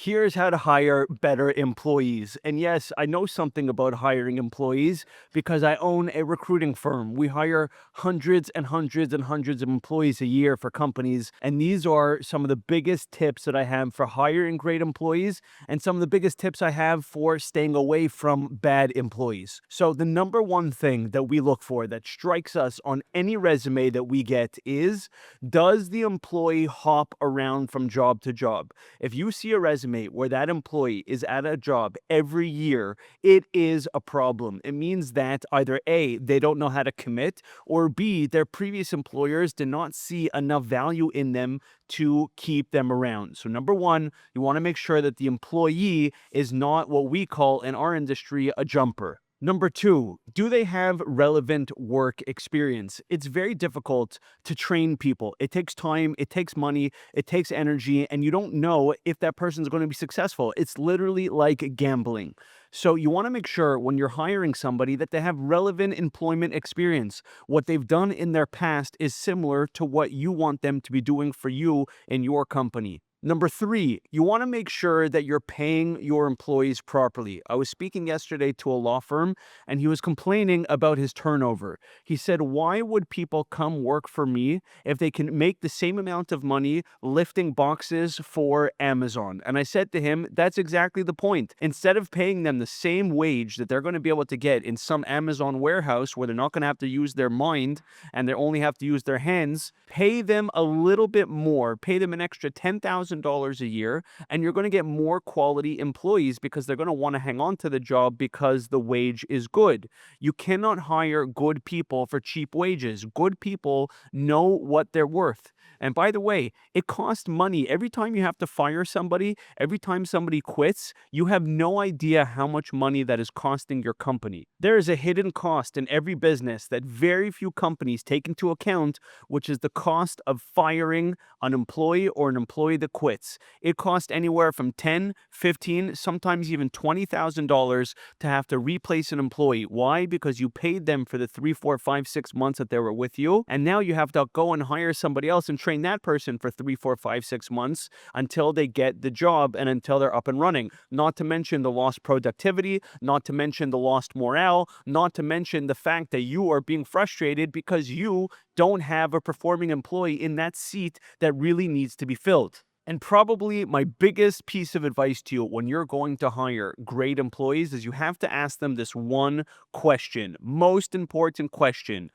Here's how to hire better employees. And yes, I know something about hiring employees because I own a recruiting firm. We hire hundreds and hundreds and hundreds of employees a year for companies. And these are some of the biggest tips that I have for hiring great employees and some of the biggest tips I have for staying away from bad employees. So, the number one thing that we look for that strikes us on any resume that we get is, does the employee hop around from job to job? If you see a resume where that employee is at a job every year, it is a problem. It means that either A, they don't know how to commit, or B, their previous employers did not see enough value in them to keep them around. So, number one, you want to make sure that the employee is not what we call in our industry a jumper. Number two, do they have relevant work experience? It's very difficult to train people. It takes time, it takes money, it takes energy, and you don't know if that person's going to be successful. It's literally like gambling. So you want to make sure when you're hiring somebody that they have relevant employment experience. What they've done in their past is similar to what you want them to be doing for you in your company. Number three, you want to make sure that you're paying your employees properly. I was speaking yesterday to a law firm and he was complaining about his turnover. He said, why would people come work for me if they can make the same amount of money lifting boxes for Amazon? And I said to him, that's exactly the point. Instead of paying them the same wage that they're going to be able to get in some Amazon warehouse where they're not going to have to use their mind and they only have to use their hands, pay them a little bit more, pay them an extra $10,000 a year, and you're going to get more quality employees because they're going to want to hang on to the job because the wage is good. You cannot hire good people for cheap wages. Good people know what they're worth. And by the way, it costs money. Every time you have to fire somebody, every time somebody quits, you have no idea how much money that is costing your company. There is a hidden cost in every business that very few companies take into account, which is the cost of firing an employee or an employee that quits. It costs anywhere from 10, 15, sometimes even $20,000 to have to replace an employee. Why? Because you paid them for the 3, 4, 5, 6 months that they were with you, and now you have to go and hire somebody else and train that person for 3, 4, 5, 6 months until they get the job and until they're up and running. Not to mention the lost productivity, not to mention the lost morale, not to mention the fact that you are being frustrated because you don't have a performing employee in that seat that really needs to be filled. And probably my biggest piece of advice to you when you're going to hire great employees is you have to ask them this one question, most important question.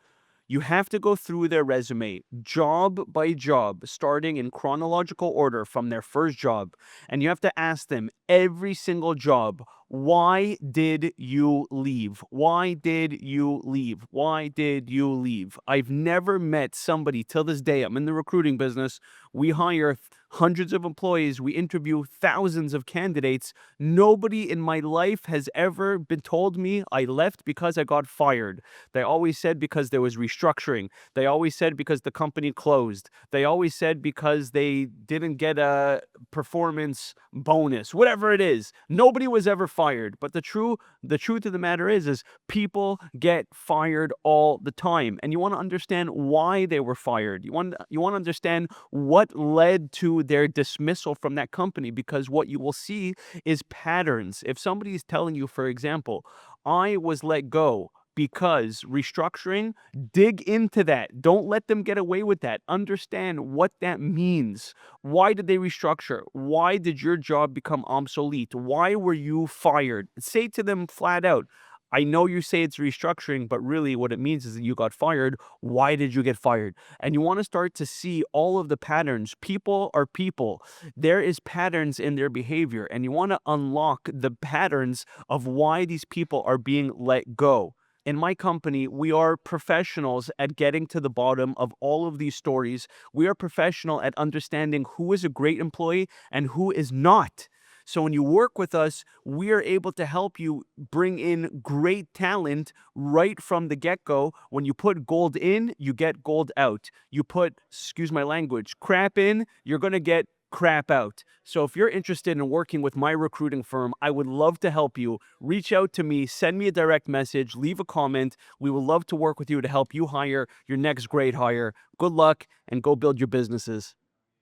You have to go through their resume job by job, starting in chronological order from their first job. And you have to ask them every single job, why did you leave? Why did you leave? Why did you leave? I've never met somebody till this day. I'm in the recruiting business. We hire hundreds of employees. We interview thousands of candidates. Nobody in my life has ever been told me I left because I got fired. They always said because there was restructuring. They always said because the company closed. They always said because they didn't get a performance bonus, whatever it is. Nobody was ever fired. But the truth of the matter is people get fired all the time. And you want to understand why they were fired. You want to understand what led to their dismissal from that company, because what you will see is patterns. If somebody is telling you, for example, I was let go because restructuring, dig into that. Don't let them get away with that. Understand what that means. Why did they restructure? Why did your job become obsolete? Why were you fired? Say to them flat out, I know you say it's restructuring, but really what it means is that you got fired. Why did you get fired? And you want to start to see all of the patterns. People are people. There is patterns in their behavior, and you want to unlock the patterns of why these people are being let go. In my company, we are professionals at getting to the bottom of all of these stories. We are professional at understanding who is a great employee and who is not. So when you work with us, we are able to help you bring in great talent right from the get-go. When you put gold in, you get gold out. You put, excuse my language, crap in, you're going to get crap out. So if you're interested in working with my recruiting firm, I would love to help you. Reach out to me, send me a direct message, leave a comment. We would love to work with you to help you hire your next great hire. Good luck and go build your businesses.